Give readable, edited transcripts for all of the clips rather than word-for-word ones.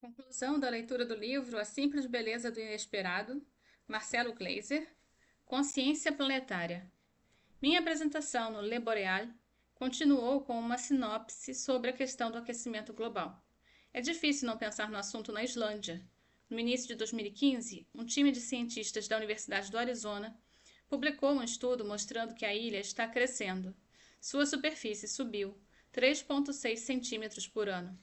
Conclusão da leitura do livro A Simples Beleza do Inesperado, Marcelo Gleiser, Consciência Planetária. Minha apresentação no Le Boréal continuou com uma sinopse sobre a questão do aquecimento global. É difícil não pensar no assunto na Islândia. No início de 2015, um time de cientistas da Universidade do Arizona publicou um estudo mostrando que a ilha está crescendo. Sua superfície subiu 3,6 centímetros por ano.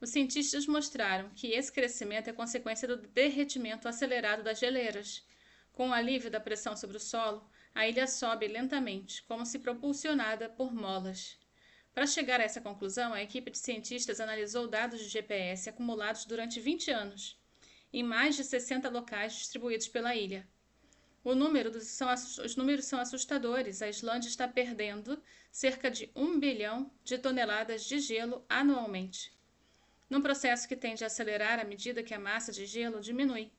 Os cientistas mostraram que esse crescimento é consequência do derretimento acelerado das geleiras. Com o alívio da pressão sobre o solo, a ilha sobe lentamente, como se propulsionada por molas. Para chegar a essa conclusão, a equipe de cientistas analisou dados de GPS acumulados durante 20 anos, em mais de 60 locais distribuídos pela ilha. Os números são assustadores. A Islândia está perdendo cerca de 1 bilhão de toneladas de gelo anualmente, num processo que tende a acelerar à medida que a massa de gelo diminui.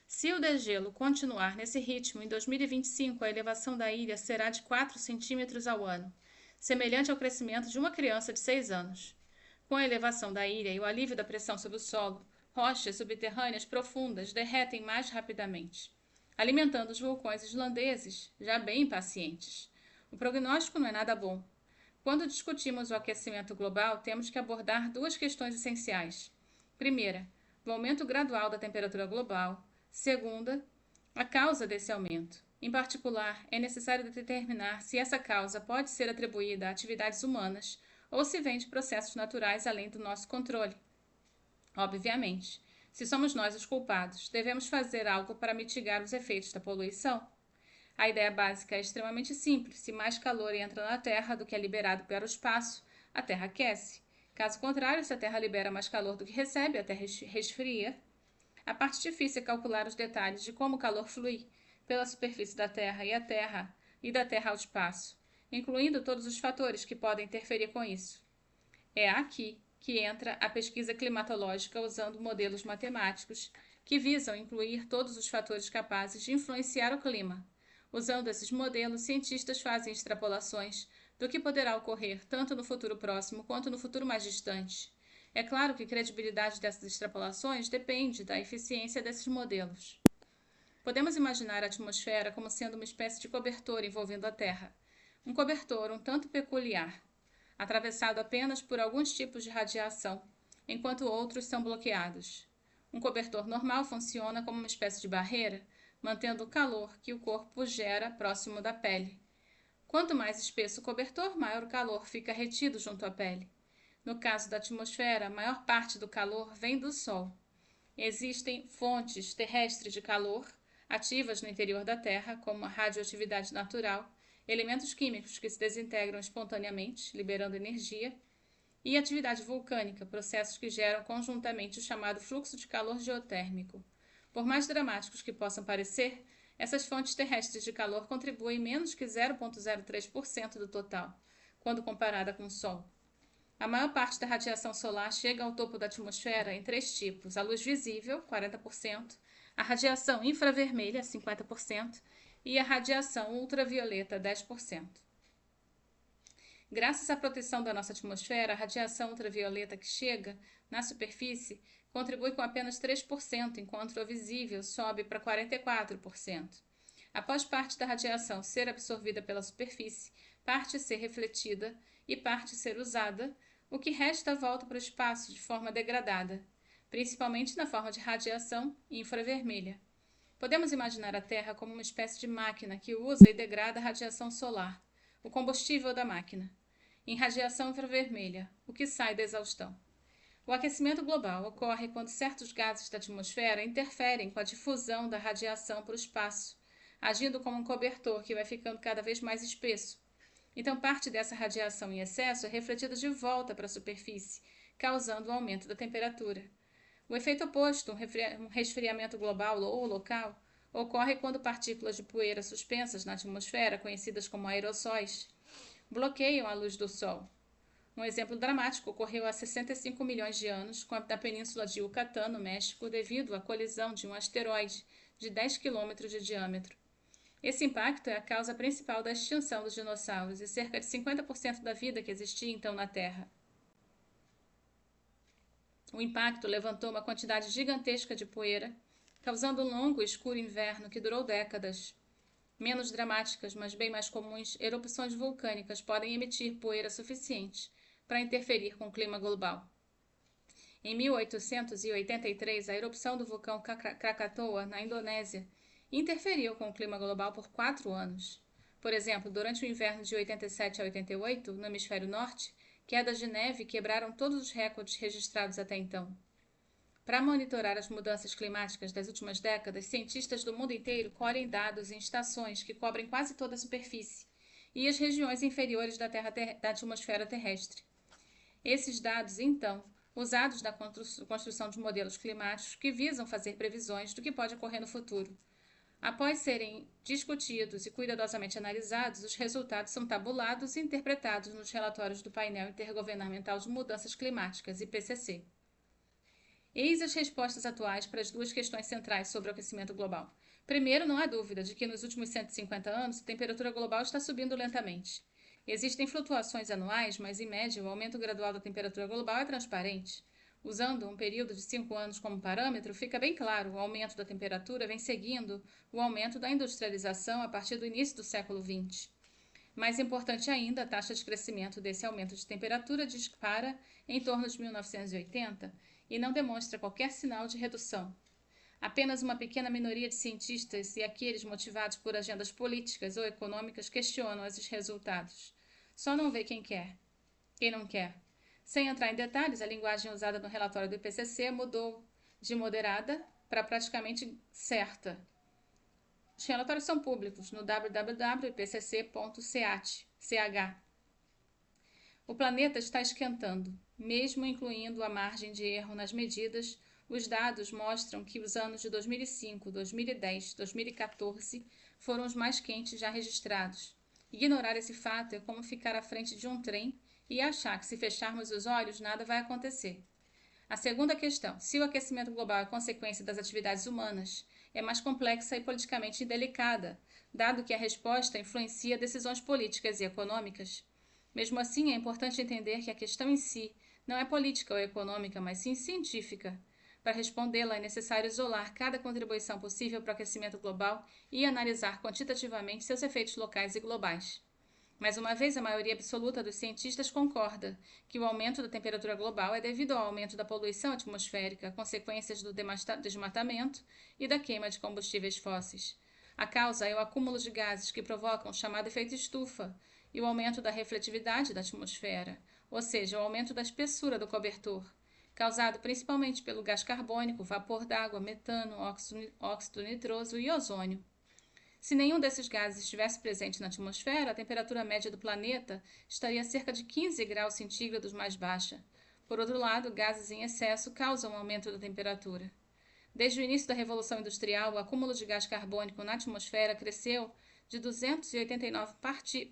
Se o degelo continuar nesse ritmo, em 2025 a elevação da ilha será de 4 centímetros ao ano, semelhante ao crescimento de uma criança de 6 anos. Com a elevação da ilha e o alívio da pressão sobre o solo, rochas subterrâneas profundas derretem mais rapidamente, alimentando os vulcões islandeses, já bem impacientes. O prognóstico não é nada bom. Quando discutimos o aquecimento global, temos que abordar duas questões essenciais. Primeira, o aumento gradual da temperatura global. Segunda, a causa desse aumento. Em particular, é necessário determinar se essa causa pode ser atribuída a atividades humanas ou se vem de processos naturais além do nosso controle. Obviamente, se somos nós os culpados, devemos fazer algo para mitigar os efeitos da poluição. A ideia básica é extremamente simples. Se mais calor entra na Terra do que é liberado para o espaço, a Terra aquece. Caso contrário, se a Terra libera mais calor do que recebe, a Terra resfria. A parte difícil é calcular os detalhes de como o calor flui pela superfície da Terra e da Terra ao espaço, incluindo todos os fatores que podem interferir com isso. É aqui que entra a pesquisa climatológica usando modelos matemáticos que visam incluir todos os fatores capazes de influenciar o clima. Usando esses modelos, cientistas fazem extrapolações do que poderá ocorrer tanto no futuro próximo quanto no futuro mais distante. É claro que a credibilidade dessas extrapolações depende da eficiência desses modelos. Podemos imaginar a atmosfera como sendo uma espécie de cobertor envolvendo a Terra. Um cobertor um tanto peculiar, atravessado apenas por alguns tipos de radiação, enquanto outros são bloqueados. Um cobertor normal funciona como uma espécie de barreira, mantendo o calor que o corpo gera próximo da pele. Quanto mais espesso o cobertor, maior o calor fica retido junto à pele. No caso da atmosfera, a maior parte do calor vem do Sol. Existem fontes terrestres de calor ativas no interior da Terra, como a radioatividade natural, elementos químicos que se desintegram espontaneamente, liberando energia, e atividade vulcânica, processos que geram conjuntamente o chamado fluxo de calor geotérmico. Por mais dramáticos que possam parecer, essas fontes terrestres de calor contribuem menos que 0,03% do total, quando comparada com o Sol. A maior parte da radiação solar chega ao topo da atmosfera em três tipos: a luz visível, 40%, a radiação infravermelha, 50%, e a radiação ultravioleta, 10%. Graças à proteção da nossa atmosfera, a radiação ultravioleta que chega na superfície contribui com apenas 3%, enquanto a visível sobe para 44%. Após parte da radiação ser absorvida pela superfície, parte ser refletida e parte ser usada, o que resta volta para o espaço de forma degradada, principalmente na forma de radiação infravermelha. Podemos imaginar a Terra como uma espécie de máquina que usa e degrada a radiação solar, o combustível da máquina, em radiação infravermelha, o que sai da exaustão. O aquecimento global ocorre quando certos gases da atmosfera interferem com a difusão da radiação para o espaço, agindo como um cobertor que vai ficando cada vez mais espesso. Então, parte dessa radiação em excesso é refletida de volta para a superfície, causando o aumento da temperatura. O efeito oposto, um resfriamento global ou local, ocorre quando partículas de poeira suspensas na atmosfera, conhecidas como aerossóis, bloqueiam a luz do Sol. Um exemplo dramático ocorreu há 65 milhões de anos na península de Yucatán, no México, devido à colisão de um asteroide de 10 quilômetros de diâmetro. Esse impacto é a causa principal da extinção dos dinossauros e cerca de 50% da vida que existia então na Terra. O impacto levantou uma quantidade gigantesca de poeira, causando um longo e escuro inverno que durou décadas. Menos dramáticas, mas bem mais comuns, erupções vulcânicas podem emitir poeira suficiente para interferir com o clima global. Em 1883, a erupção do vulcão Krakatoa, na Indonésia, interferiu com o clima global por 4 anos. Por exemplo, durante o inverno de 87 a 88, no hemisfério norte, quedas de neve quebraram todos os recordes registrados até então. Para monitorar as mudanças climáticas das últimas décadas, cientistas do mundo inteiro colhem dados em estações que cobrem quase toda a superfície e as regiões inferiores da atmosfera terrestre. Esses dados, então, usados na construção de modelos climáticos que visam fazer previsões do que pode ocorrer no futuro. Após serem discutidos e cuidadosamente analisados, os resultados são tabulados e interpretados nos relatórios do Painel Intergovernamental de Mudanças Climáticas, IPCC. Eis as respostas atuais para as duas questões centrais sobre o aquecimento global. Primeiro, não há dúvida de que nos últimos 150 anos a temperatura global está subindo lentamente. Existem flutuações anuais, mas em média o aumento gradual da temperatura global é transparente. Usando um período de 5 anos como parâmetro, fica bem claro, o aumento da temperatura vem seguindo o aumento da industrialização a partir do início do século XX. Mais importante ainda, a taxa de crescimento desse aumento de temperatura dispara em torno de 1980 e não demonstra qualquer sinal de redução. Apenas uma pequena minoria de cientistas e aqueles motivados por agendas políticas ou econômicas questionam esses resultados. Só não vê quem não quer. Sem entrar em detalhes, a linguagem usada no relatório do IPCC mudou de moderada para praticamente certa. Os relatórios são públicos no www.ipcc.ch. O planeta está esquentando, mesmo incluindo a margem de erro nas medidas. Os dados mostram que os anos de 2005, 2010 e 2014 foram os mais quentes já registrados. Ignorar esse fato é como ficar à frente de um trem e achar que se fecharmos os olhos nada vai acontecer. A segunda questão, se o aquecimento global é consequência das atividades humanas, é mais complexa e politicamente delicada, dado que a resposta influencia decisões políticas e econômicas. Mesmo assim, é importante entender que a questão em si não é política ou econômica, mas sim científica. Para respondê-la, é necessário isolar cada contribuição possível para o aquecimento global e analisar quantitativamente seus efeitos locais e globais. Mais uma vez, a maioria absoluta dos cientistas concorda que o aumento da temperatura global é devido ao aumento da poluição atmosférica, consequências do desmatamento e da queima de combustíveis fósseis. A causa é o acúmulo de gases que provocam o chamado efeito estufa e o aumento da refletividade da atmosfera, ou seja, o aumento da espessura do cobertor, causado principalmente pelo gás carbônico, vapor d'água, metano, óxido nitroso e ozônio. Se nenhum desses gases estivesse presente na atmosfera, a temperatura média do planeta estaria cerca de 15 graus centígrados mais baixa. Por outro lado, gases em excesso causam um aumento da temperatura. Desde o início da Revolução Industrial, o acúmulo de gás carbônico na atmosfera cresceu de 289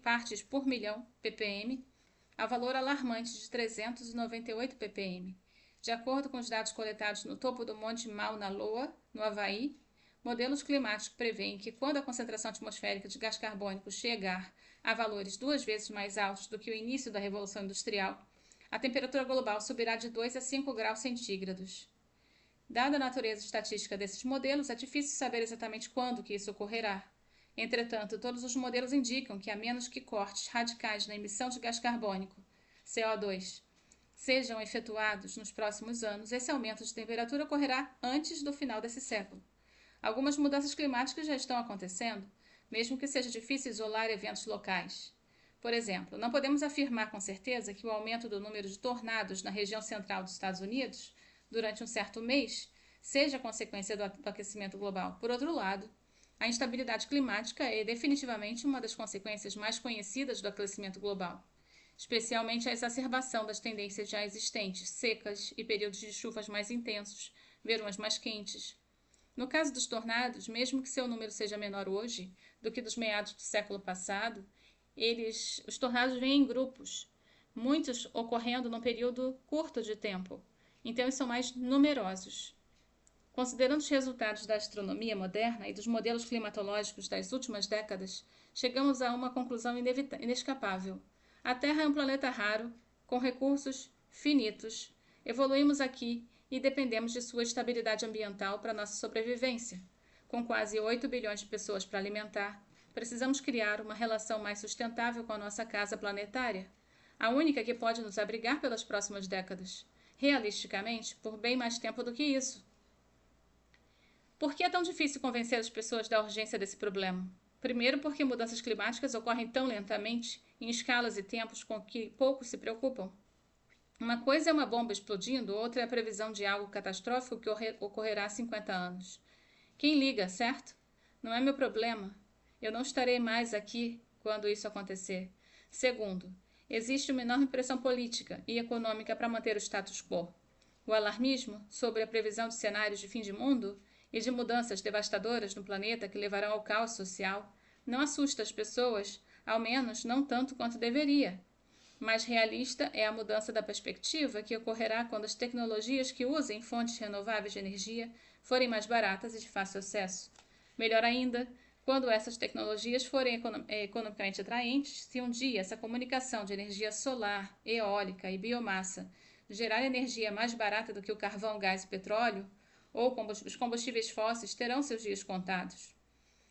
partes por milhão, ppm, a valor alarmante de 398 ppm. De acordo com os dados coletados no topo do Monte Mauna Loa, no Havaí, modelos climáticos prevêem que quando a concentração atmosférica de gás carbônico chegar a valores 2 vezes mais altos do que o início da Revolução Industrial, a temperatura global subirá de 2 a 5 graus centígrados. Dada a natureza estatística desses modelos, é difícil saber exatamente quando que isso ocorrerá. Entretanto, todos os modelos indicam que, a menos que cortes radicais na emissão de gás carbônico, CO2, sejam efetuados nos próximos anos, esse aumento de temperatura ocorrerá antes do final desse século. Algumas mudanças climáticas já estão acontecendo, mesmo que seja difícil isolar eventos locais. Por exemplo, não podemos afirmar com certeza que o aumento do número de tornados na região central dos Estados Unidos, durante um certo mês, seja consequência do aquecimento global. Por outro lado, a instabilidade climática é definitivamente uma das consequências mais conhecidas do aquecimento global, especialmente a exacerbação das tendências já existentes, secas e períodos de chuvas mais intensos, verões mais quentes. No caso dos tornados, mesmo que seu número seja menor hoje do que dos meados do século passado, os tornados vêm em grupos, muitos ocorrendo num período curto de tempo, então eles são mais numerosos. Considerando os resultados da astronomia moderna e dos modelos climatológicos das últimas décadas, chegamos a uma conclusão inescapável. A Terra é um planeta raro, com recursos finitos. Evoluímos aqui e dependemos de sua estabilidade ambiental para nossa sobrevivência. Com quase 8 bilhões de pessoas para alimentar, precisamos criar uma relação mais sustentável com a nossa casa planetária, a única que pode nos abrigar pelas próximas décadas. Realisticamente, por bem mais tempo do que isso. Por que é tão difícil convencer as pessoas da urgência desse problema? Primeiro, porque mudanças climáticas ocorrem tão lentamente, em escalas e tempos com que poucos se preocupam. Uma coisa é uma bomba explodindo, outra é a previsão de algo catastrófico que ocorrerá há 50 anos. Quem liga, certo? Não é meu problema. Eu não estarei mais aqui quando isso acontecer. Segundo, existe uma enorme pressão política e econômica para manter o status quo. O alarmismo sobre a previsão de cenários de fim de mundo e de mudanças devastadoras no planeta que levarão ao caos social não assusta as pessoas, ao menos não tanto quanto deveria. Mais realista é a mudança da perspectiva que ocorrerá quando as tecnologias que usem fontes renováveis de energia forem mais baratas e de fácil acesso. Melhor ainda, quando essas tecnologias forem economicamente atraentes, se um dia essa comunicação de energia solar, eólica e biomassa gerar energia mais barata do que o carvão, gás e petróleo, ou os combustíveis fósseis terão seus dias contados.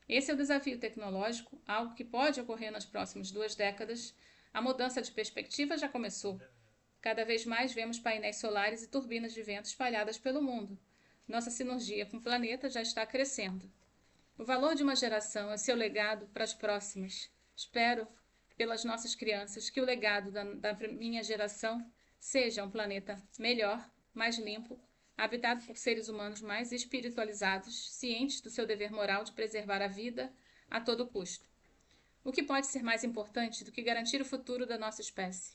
Esse é o desafio tecnológico, algo que pode ocorrer nas próximas 2 décadas. A mudança de perspectiva já começou. Cada vez mais vemos painéis solares e turbinas de vento espalhadas pelo mundo. Nossa sinergia com o planeta já está crescendo. O valor de uma geração é seu legado para as próximas. Espero, pelas nossas crianças, que o legado da minha geração seja um planeta melhor, mais limpo, habitado por seres humanos mais espiritualizados, cientes do seu dever moral de preservar a vida a todo custo. O que pode ser mais importante do que garantir o futuro da nossa espécie?